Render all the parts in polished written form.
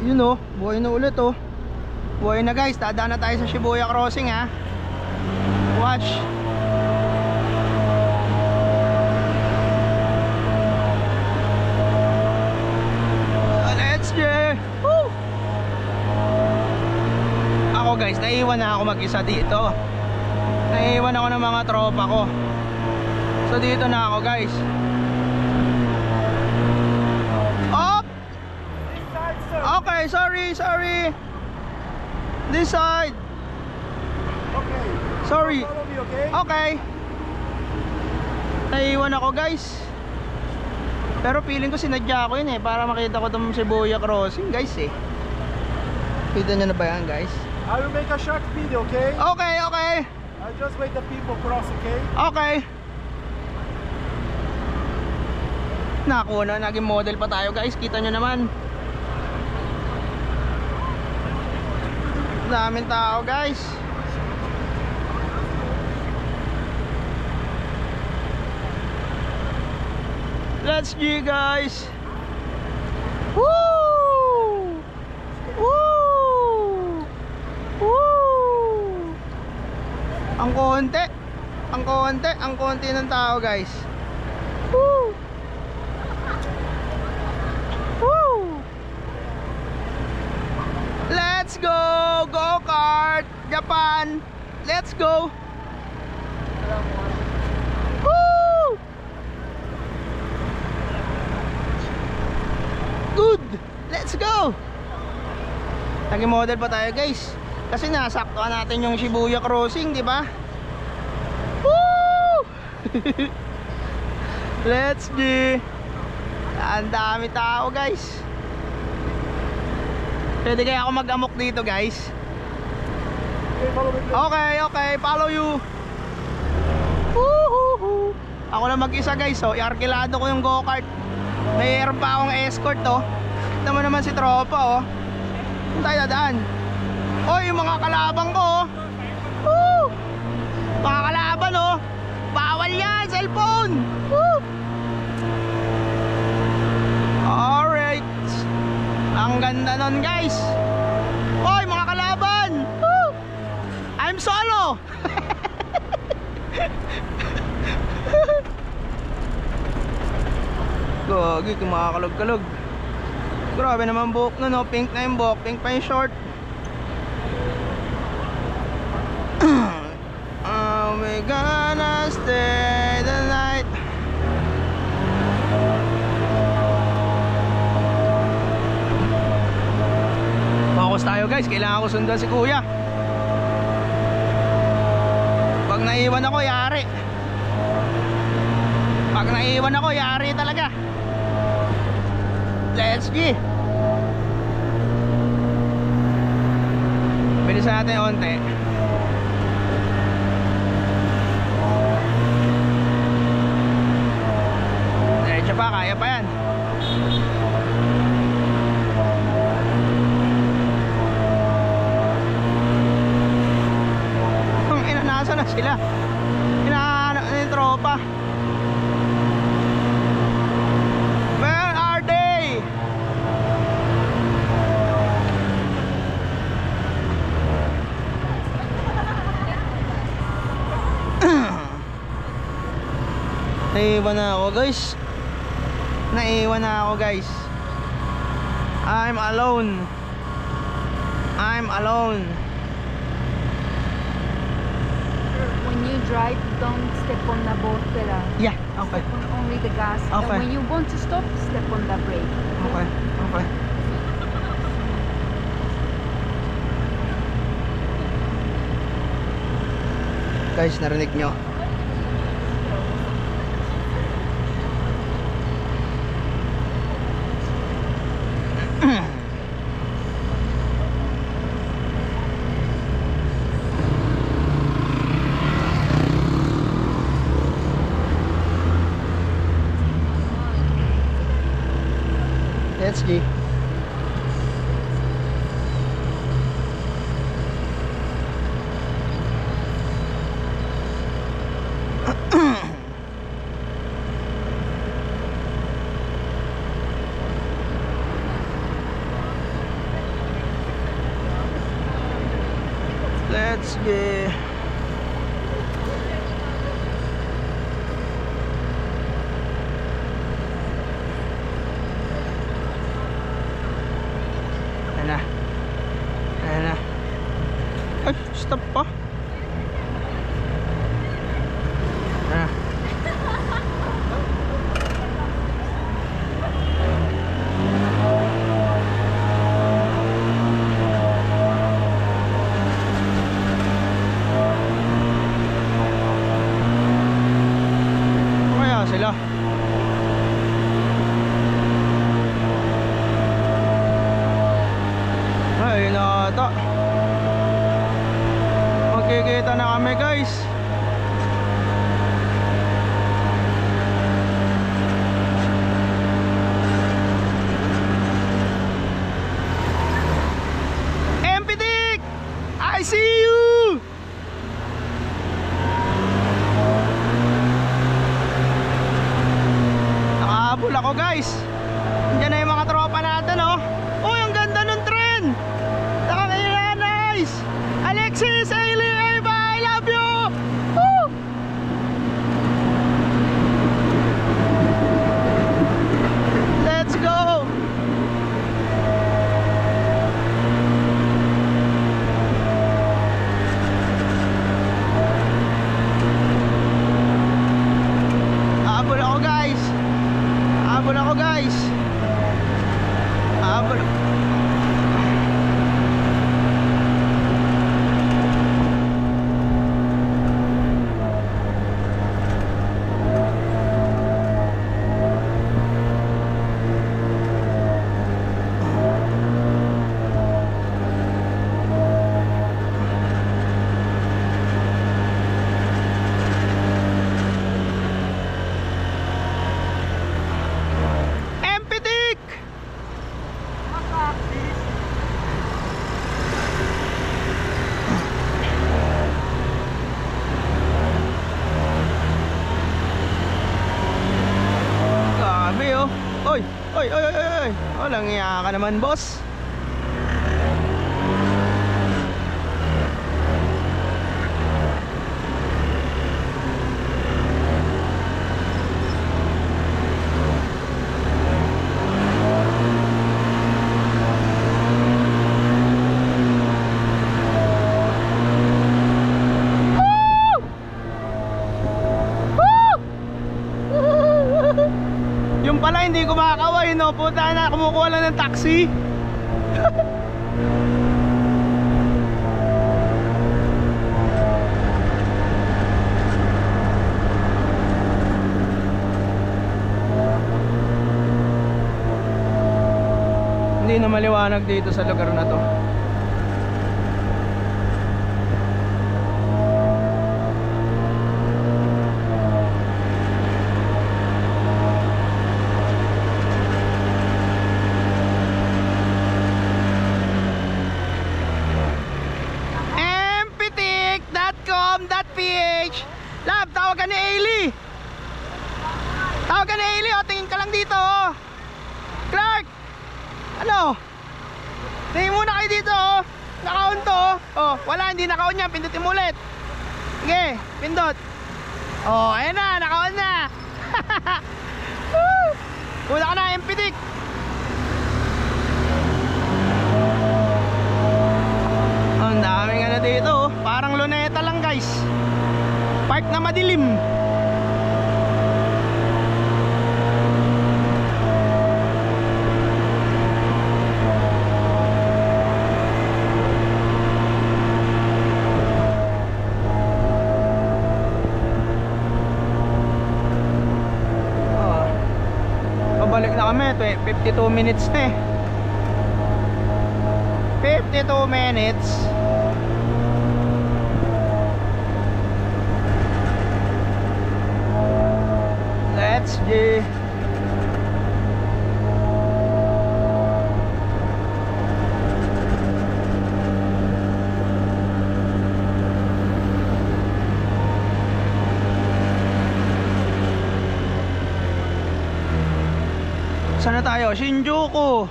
Yun oh, buhay na ulit oh. Buhay na guys, dadaan na tayo sa Shibuya Crossing ha. Watch. Let's go. Woo! Ako guys, naiwan na ako mag-isa dito. Naiwan ako ng mga tropa ko. So dito na ako guys. Up! Okay, sorry. This side. Okay. Sorry. Follow me, okay? Okay. Naiwan ako guys. Pero feeling ko sinadya ko yun eh, para makita ko itong Shibuya Crossing guys eh. Kita nyo na ba yan guys? I will make a short video, okay? Okay. I'll just wait the people cross, okay? Okay. Naku na, naging model pa tayo guys. Kita nyo naman. Daming tao guys. Let's go guys. Woo! Woo! Woo! Ang konti ng tao guys. Woo! Woo! Let's go! Go-kart! Japan! Let's go! Woo! Good! Let's go! Naging model pa tayo guys. Kasi nasaktuhan natin yung Shibuya Crossing, di ba? Woo! Let's go! Ang dami tao guys. Pwede kaya ako mag-amok dito guys? Okay, follow me. Okay, follow you. Woohoo! Ako na mag-isa guys, so iarkilado ko yung go-kart. Mayroon pa akong escort oh. Kita mo naman si tropa oh. Saan tayo dadaan? Oh, yung mga kalabang ko oh. Woo! Mga kalaban oh. Bawal yan, cellphone. Woo! Alright. Ang ganda nun guys. Oy mga kalaban. Woo! I'm solo. Gagi, kumakakalog-kalog. Grabe naman buhok nun no. Pink na yung buhok, pink pa yung short. We gonna stay the night. Focus tayo guys, kailangan ko sundan si kuya. Pag naiwan ako, yari. Pag naiwan ako, yari talaga. Let's go. Bilisan natin onte. Diretso pa, kaya pa yan. Nasaan na sila? Hinahanap na yung tropa. Where are they? Naiwan na ako guys. Naiwan na ako guys. I'm alone. I'm alone. When you drive, don't step on the border. Yeah, okay. Step on only the gas. Okay. And when you want to stop, step on the brake. Okay. Guys, narinig nyo? Let's go. Let's go. Ayan na. Ayan na. Ay, stop pa. Ayan na. Kaya sila. Ay, nata. Magkikita na kami, guys. Empidik! I see you! Nakahabol ako, guys. Diyan na yung mga tropa natin, oh. Uy, ang ganda ng tren. Nakakaya, nice. Alexis, Ailey, Eva, I love you. Woo! Let's go. Habol ako, guys. Habol ako, guys. Habol. Empidik! Grabe, oh. Oy, oy, oy, oy, oy. Walang iya ka naman, boss. Yung pala hindi ko makakaway, no? Puta na, kumukuha lang ng taxi. Hindi na maliwanag dito sa lugar na to. Empitik.com.ph. Love, tawag ka ni Ailey. Tawag ka ni Ailey, oh. Tingin ka lang dito, oh. Clark! Ano? Tingin muna kayo dito, oh. Naka-on to, oh. Oh, wala, hindi naka-on yan. Pindutin mo ulit. Sige, pindot. Oh, ayan na, naka-on na. Una ka na, Empitik. Ang daming ano dito, oh. Parang luneta lang, guys. Park na madilim. Pabalik na kami, 52 minutes na eh. 52 minutes. Let's go. Saan na tayo? Shinjuku.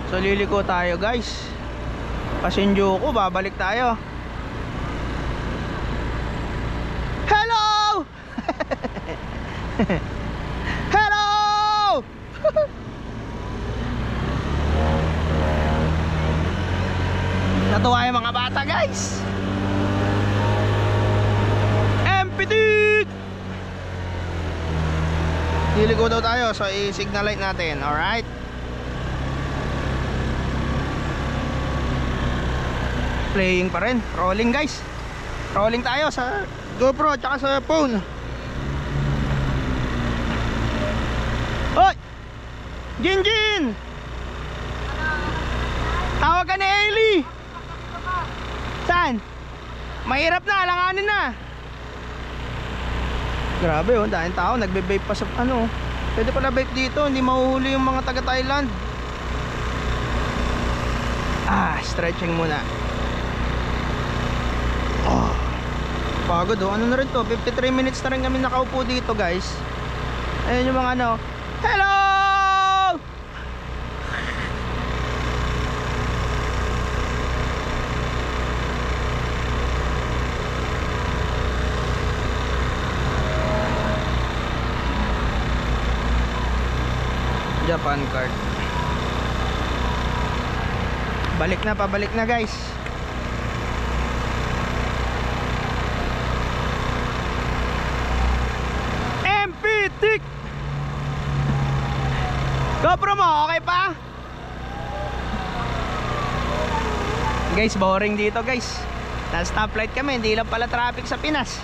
So liliko tayo, guys. Pa Shinjuku, babalik tayo. Hello! Natuwa yung mga bata guys. MPT! Liligo daw tayo, so i-signal light natin. Alright. Playing pa rin. Rolling guys. Rolling tayo sa GoPro at sa phone. Hoy! Ginjin! Tawag ka ni Ailey! Saan? Mahirap na, alanganin na. Grabe oh, dahil tao nagbe-vape pa sa ano. Pwede pala vape dito, hindi mahuhuli yung mga taga Thailand. Stretching muna. Pagod oh, ano na rin to, 53 minutes na rin kami nakaupo dito guys. Ayun yung mga ano. Hello! Japan card. Balik na, pabalik na guys. MPT! GoPro mo, okay pa? Guys, boring dito guys. Nasa stoplight kami, hindi lang pala traffic sa Pinas.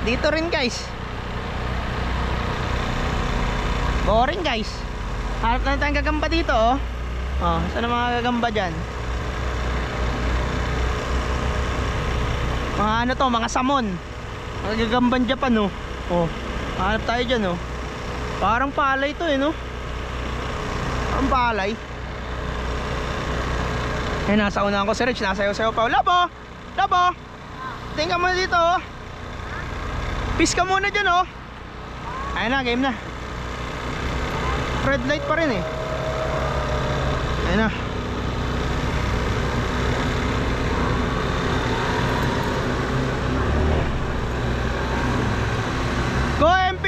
Dito rin guys. Boring guys. Harap na tayong gagamba dito oh. Oh, saan ang mga gagamba dyan? Mga ano to, mga samon. Mga gagamban Japan oh. Oh, harap tayo dyan oh. Parang palay to eh no. Parang palay. Eh, nasa unahan ko si Rich, nasayaw-sayaw pa. Labo! Labo! Tingnan mo dito oh. Peace ka muna dyan oh. Ayun na, game na. Red light pa rin eh. Ayun na. Go MP!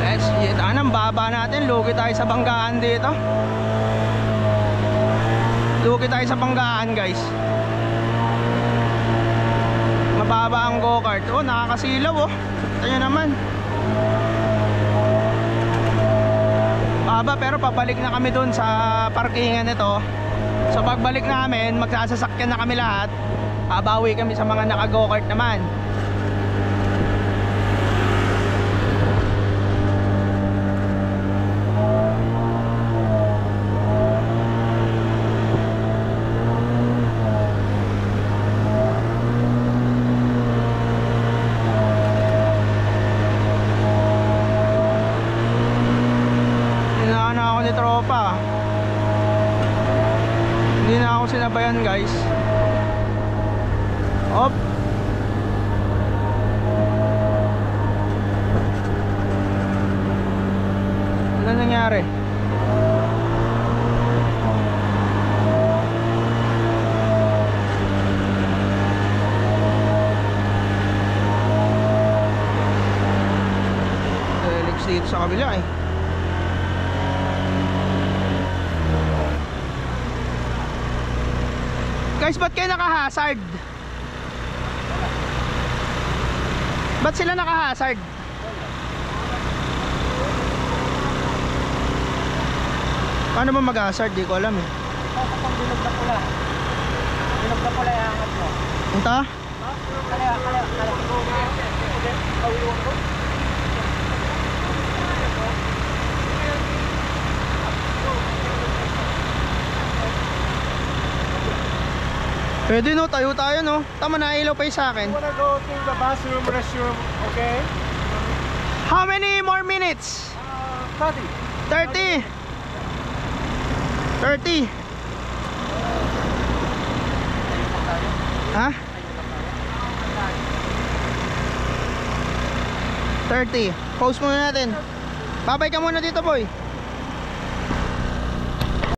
Let's get anong baba natin. Lugi tayo sa banggaan dito. Lugi tayo sa banggaan guys. Mababa ang go-kart. Oh, nakakasilaw oh. Ito nyo naman. Baba pero pabalik na kami dun sa parkingan nito. So pagbalik namin, magsasasakyan na kami lahat. Babawi kami sa mga naka-go-kart naman. Tropa, hindi na ako sinabayan guys. Op. Ano nangyari? Helix dito sa kabila eh. Guys, ba't kayo naka-hazard? Ba't sila naka-hazard? Paano ba mag-hazard? Di ko alam eh. Kapag dinog na pula. Dinog na pula yung angat mo. Ito? Kaya. Pwede no, tayo no. Tama na, ilaw pa yung sa akin. You wanna go to the bathroom, restroom, okay? How many more minutes? 30. 30. Ha? 30. Pause muna natin. Babay ka muna dito, boy.